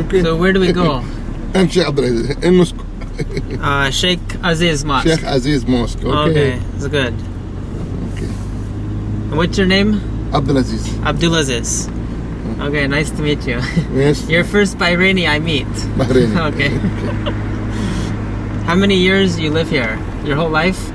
Okay. So where do we go? And Sheikh Abdulaziz in Moscow. Sheikh Aziz Mosque. Sheikh Aziz Mosque. Okay, it's good. Okay. And what's your name? Abdulaziz. Abdulaziz. Okay, nice to meet you. Yes. You're first Bahraini I meet. Bahrain. Okay. How many years you live here? Your whole life?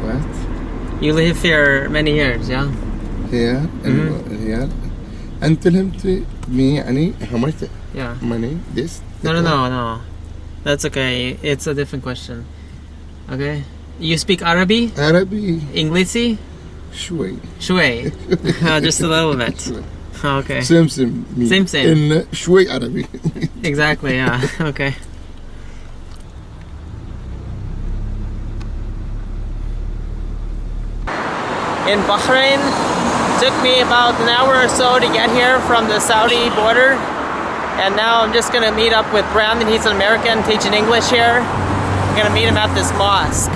What? You live here many years, yeah? Here. Here. Until him to me, يعني how much Yeah. money? This? No. That's okay. It's a different question. Okay. You speak Arabic? Arabic. English? شوي. Shui. Just a little bit. Okay. Same. Me. Same. In شوي Arabic. Exactly, yeah. Okay. In Bahrain, took me about an hour or so to get here from the Saudi border. And now I'm just gonna meet up with Brandon. He's an American teaching English here. I'm gonna meet him at this mosque.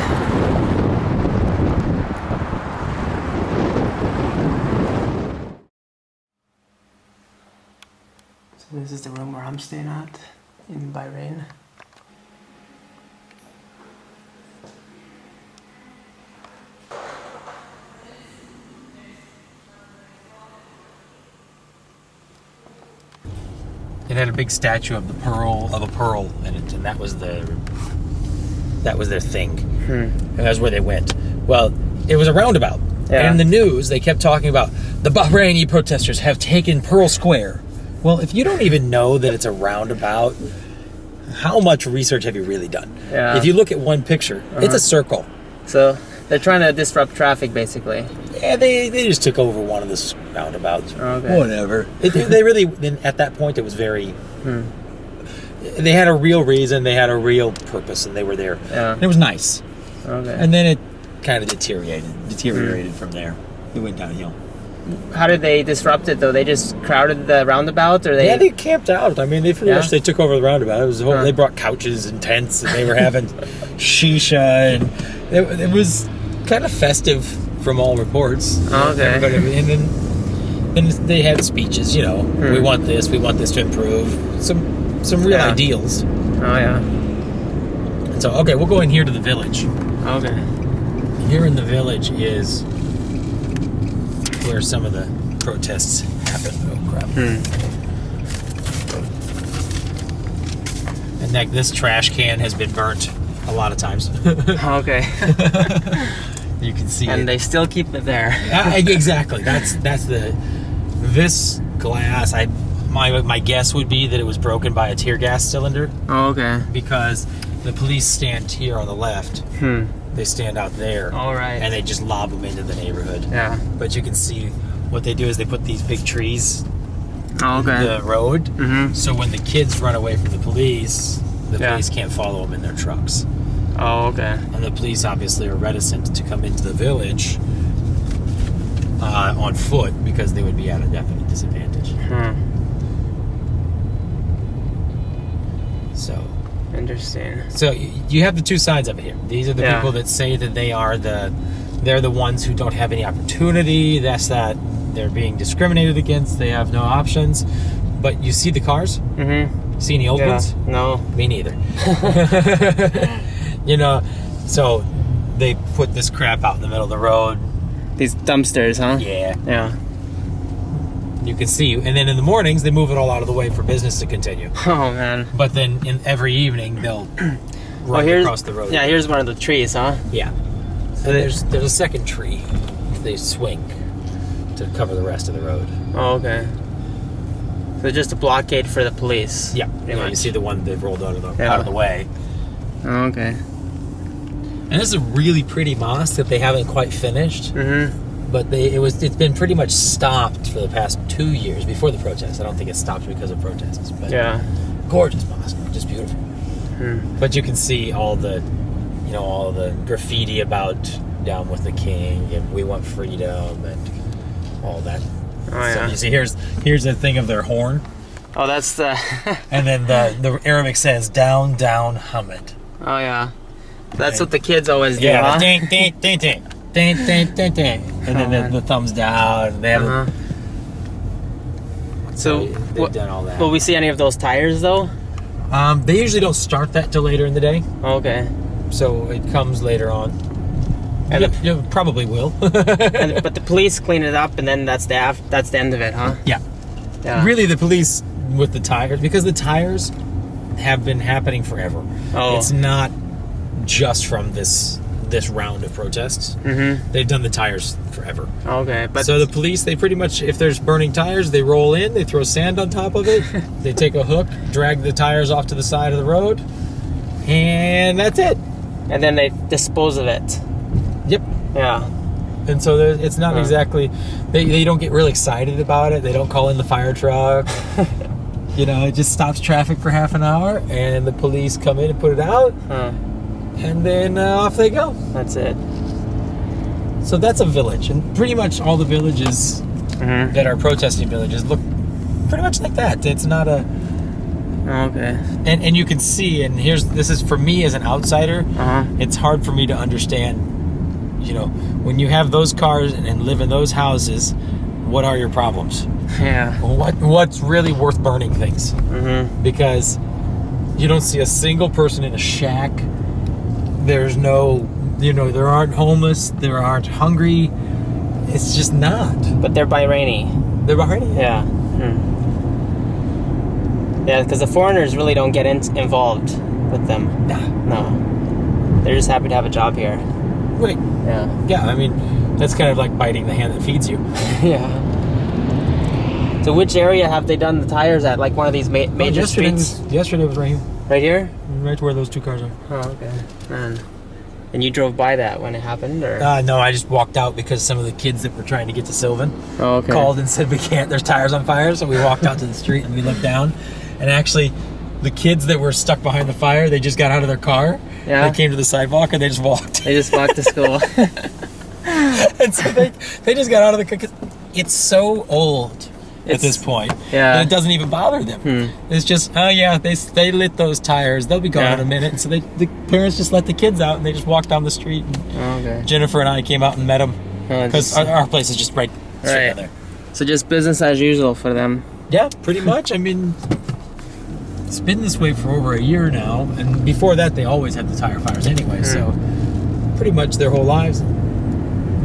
So this is the room where I'm staying at in Bahrain. It had a big statue of a pearl in it, and that was their thing. And that's where they went. Well, it was a roundabout. Yeah. And in the news, they kept talking about the Bahraini protesters have taken Pearl Square. Well, if you don't even know that it's a roundabout, how much research have you really done? Yeah. If you look at one picture, it's a circle. So they're trying to disrupt traffic, basically. Yeah, they just took over one of the roundabouts. Okay. Whatever. They really, at that point, it was very... They had a real reason, they had a real purpose, and they were there. Yeah. And it was nice. Okay. And then it kind of deteriorated from there. It went downhill. How did they disrupt it, though? They just crowded the roundabout, or they... Yeah, they camped out. I mean, they pretty much, they took over the roundabout. It was a whole, They brought couches and tents, and they were having shisha, and it was kind of festive from all reports. Okay. Everybody, and then they had speeches, we want this to improve. Some real ideals. Oh, yeah. And so, okay, we'll go in here to the village. Okay. Here in the village is where some of the protests happened. Oh, crap. And like this trash can has been burnt a lot of times. Okay. You can see and it. they still keep it there. Exactly. That's this glass. My guess would be that it was broken by a tear gas cylinder. Oh, okay. Because the police stand here on the left. They stand out there. All right. And they just lob them into the neighborhood. Yeah. But you can see what they do is they put these big trees in the road. Mm-hmm. So when the kids run away from the police can't follow them in their trucks. Oh, okay. And the police obviously are reticent to come into the village on foot because they would be at a definite disadvantage. So interesting. So you have the two sides of it here. These are the people that say that they're the ones who don't have any opportunity. That's that they're being discriminated against. They have no options. But you see the cars? Mm-hmm. See any old ones? No. Me neither. So they put this crap out in the middle of the road. These dumpsters, huh? Yeah. Yeah. You can see, and then in the mornings they move it all out of the way for business to continue. Oh man! But then every evening they'll run across the road. Yeah, here's one of the trees, huh? Yeah. So there's a second tree they swing to cover the rest of the road. Oh, okay. So just a blockade for the police. Yeah. You see the one they've rolled out of the way. Oh, okay. And this is a really pretty mosque that they haven't quite finished. Mm-hmm. But it's been pretty much stopped for the past 2 years before the protests. I don't think it stopped because of protests. But gorgeous mosque, just beautiful. But you can see all the graffiti about down with the king and we want freedom and all that. Oh yeah. So you see, here's the thing of their horn. Oh, that's the. And then the Arabic says down, down, Hamid. Oh yeah. That's what the kids always do. Yeah. Huh? Ding, ding, ding, ding. Ding, ding, ding, ding. And then the thumbs down. And they have So they've done all that. Will we see any of those tires though? They usually don't start that till later in the day. Okay. So it comes later on. And you probably will. but the police clean it up, and then that's the end of it, huh? Yeah. Really, the police with the tires, because the tires have been happening forever. Oh. It's not just from this round of protests. Mm-hmm. They've done the tires forever. Okay, but so the police, they pretty much, if there's burning tires, they roll in, they throw sand on top of it, they take a hook, drag the tires off to the side of the road, and that's it. And then they dispose of it. Yep. Yeah. And so it's not exactly, they don't get really excited about it. They don't call in the fire truck. You know, it just stops traffic for half an hour, and the police come in and put it out. And then off they go. That's it. So that's a village, and pretty much all the villages that are protesting villages look pretty much like that. It's not a... Okay. And you can see, and this is for me as an outsider, it's hard for me to understand, you know, when you have those cars and live in those houses, what are your problems? Yeah. What's really worth burning things? Because you don't see a single person in a shack. There's no, you know, there aren't homeless, there aren't hungry. It's just not. But they're Bahraini. They're Bahraini? Yeah. Yeah, because the foreigners really don't get involved with them. No. They're just happy to have a job here. Right. Yeah. Yeah, I mean, that's kind of like biting the hand that feeds you. Yeah. So which area have they done the tires at? Like one of these major streets? Yesterday was right here. Right here? Right where those two cars are. Oh, okay. And you drove by that when it happened, or? No, I just walked out because some of the kids that were trying to get to Sylvan called and said we can't, there's tires on fire, so we walked out to the street and we looked down, and actually the kids that were stuck behind the fire, they just got out of their car, they came to the sidewalk and they just walked. They just walked to school. And so they just got out of the car, 'cause it's so old at this point that it doesn't even bother them. It's just, oh yeah, they lit those tires, they'll be gone in a minute. And so the parents just let the kids out and they just walked down the street, and Jennifer and I came out and met them because our place is just right there. So just business as usual for them. Yeah, pretty much. I mean, it's been this way for over a year now, and before that they always had the tire fires anyway, so pretty much their whole lives.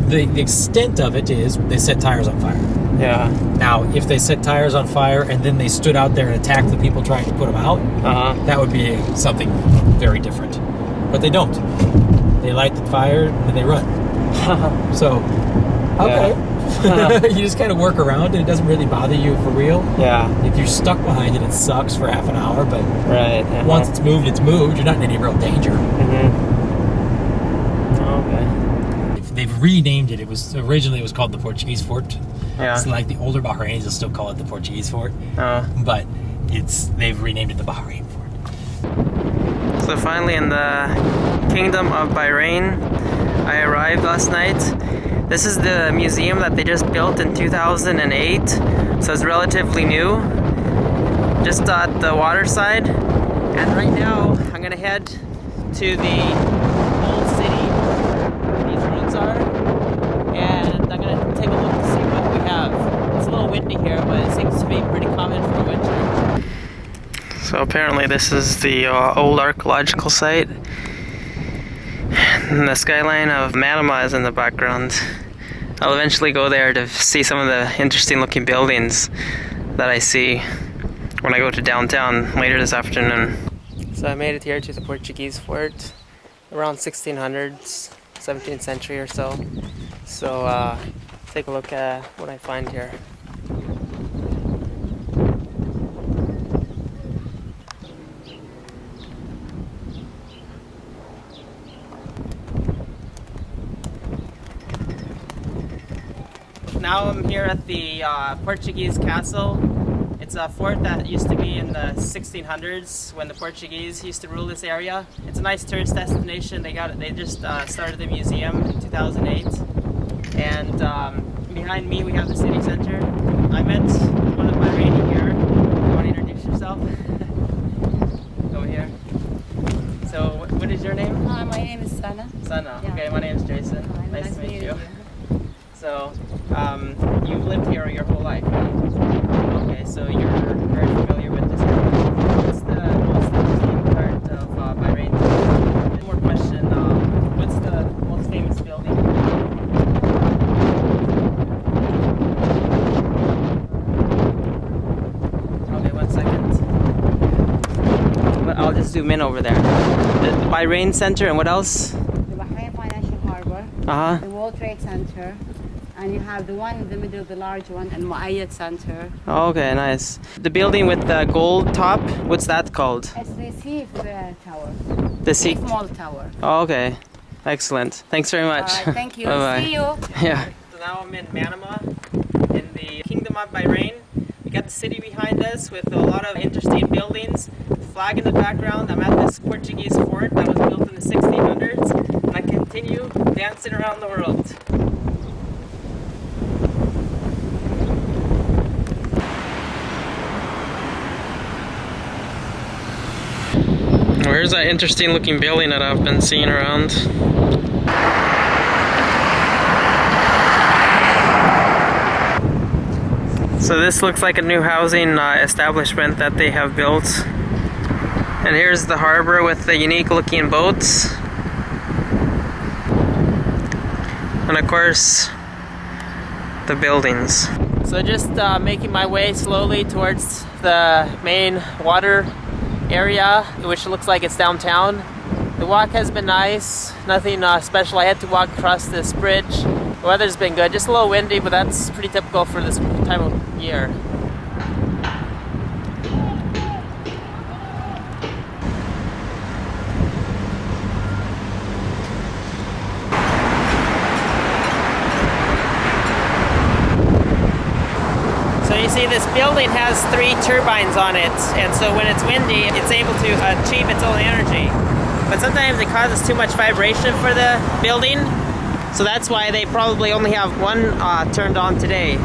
The extent of it is they set tires on fire. Yeah. Now, if they set tires on fire and then they stood out there and attacked the people trying to put them out, that would be something very different. But they don't. They light the fire and they run. So, okay. You just kind of work around and it doesn't really bother you for real. Yeah. If you're stuck behind it, it sucks for half an hour, but once it's moved, it's moved. You're not in any real danger. They've renamed it. Originally it was called the Portuguese Fort. Yeah. It's like the older Bahrainis will still call it the Portuguese Fort. But they've renamed it the Bahrain Fort. So finally in the Kingdom of Bahrain, I arrived last night. This is the museum that they just built in 2008, so it's relatively new. Just at the water side. And right now I'm gonna head to the old city where these ruins are, and I'm gonna take a look to see what we have. It's a little windy here, but it seems to be pretty common for winter. So apparently this is the old archaeological site. And the skyline of Manama is in the background. I'll eventually go there to see some of the interesting looking buildings that I see when I go to downtown later this afternoon. So I made it here to the Portuguese Fort around 1600s, 17th century or so. So take a look at what I find here. Now I'm here at the Portuguese Castle. It's a fort that used to be in the 1600s when the Portuguese used to rule this area. It's a nice tourist destination. They just started the museum in 2008. And behind me we have the city center. I met one of my Bahraini here. You want to introduce yourself? Over here. So what is your name? Hi, my name is Sana. Sana. Yeah. Okay, my name is Jason. Hi, nice to meet you. you. So, you've lived here your whole life, right? Okay, so you're very familiar with this area. What's the most interesting part of Bahrain? One more question. What's the most famous building? Okay, 1 second. But I'll just zoom in over there. The Bahrain Center, and what else? The Bahrain Financial Harbor, Uh-huh. the World Trade Center, and you have the one in the middle, the large one, and Muayyad Center. Okay, nice. The building with the gold top, what's that called? It's the Seif Tower, The sea. small tower. Oh, okay. Excellent. Thanks very much. All right, thank you. Bye-bye. See you. Yeah. So now I'm in Manama, in the Kingdom of Bahrain. We got the city behind us with a lot of interesting buildings. Flag in the background. I'm at this Portuguese fort that was built in the 1600s, and I continue dancing around the world. Where's that interesting looking building that I've been seeing around? So this looks like a new housing establishment that they have built. And here's the harbor with the unique looking boats. And of course, the buildings. So just making my way slowly towards the main water area, which looks like it's downtown. The walk has been nice, nothing special. I had to walk across this bridge. The weather's been good, just a little windy, but that's pretty typical for this time of year. So you see this building has 3 turbines on it, and so when it's windy, it's able to achieve its own energy. But sometimes it causes too much vibration for the building, so that's why they probably only have one turned on today.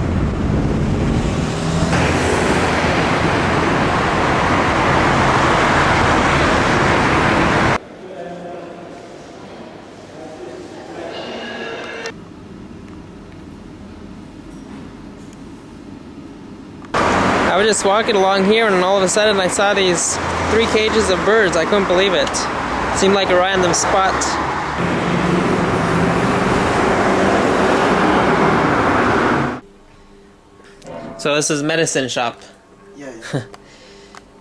I was just walking along here, and all of a sudden I saw these 3 cages of birds. I couldn't believe it. Seemed like a random spot. So this is medicine shop. Yeah.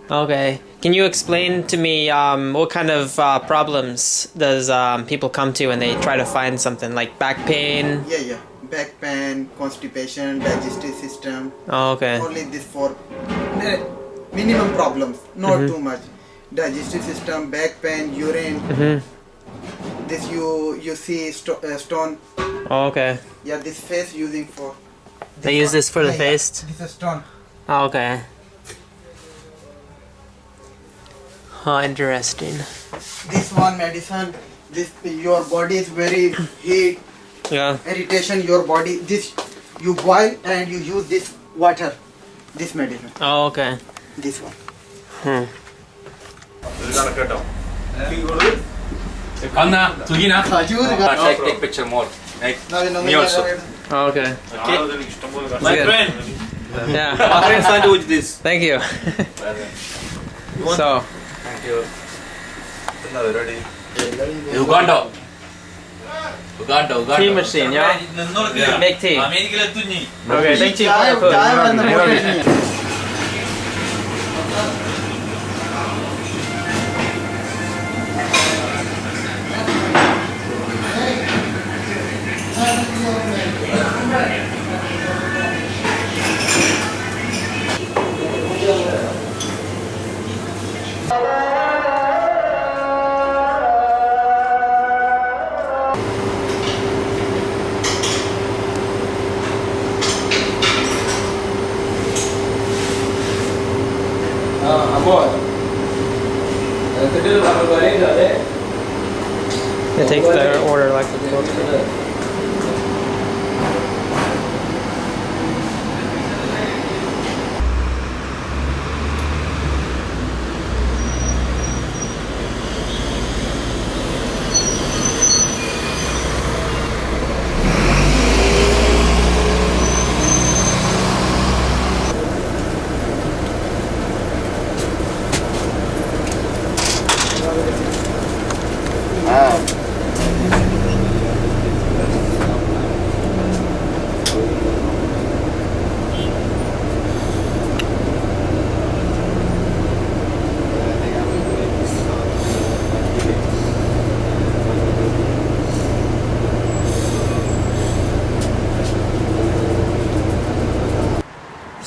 Okay. Can you explain to me what kind of problems does people come to when they try to find something like back pain? Yeah. Back pain, constipation, digestive system. Oh, okay. Only this 4 minimum problems, not too much. Digestive system, back pain, urine. This you see stone. Oh, okay. Yeah, this face using for. They use this for the face? This is stone. Oh, okay. Oh, interesting. This one medicine. This your body is very heat, Yeah. irritation. Your body. This you boil and you use this water. This medicine. Oh, okay. This one. Anna, Tugina. Khajur. Take picture more. Like No, me also. Oh, okay. My good. friend. Yeah. My friend sandwich this. Thank you. So, Thank you. Uganda. tea machine, yeah? Make tea. Okay, thank you for your food. Chai and the It takes their order like it's supposed to.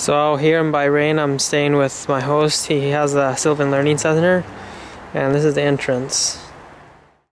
So here in Bahrain, I'm staying with my host. He has a Sylvan Learning Center, and this is the entrance.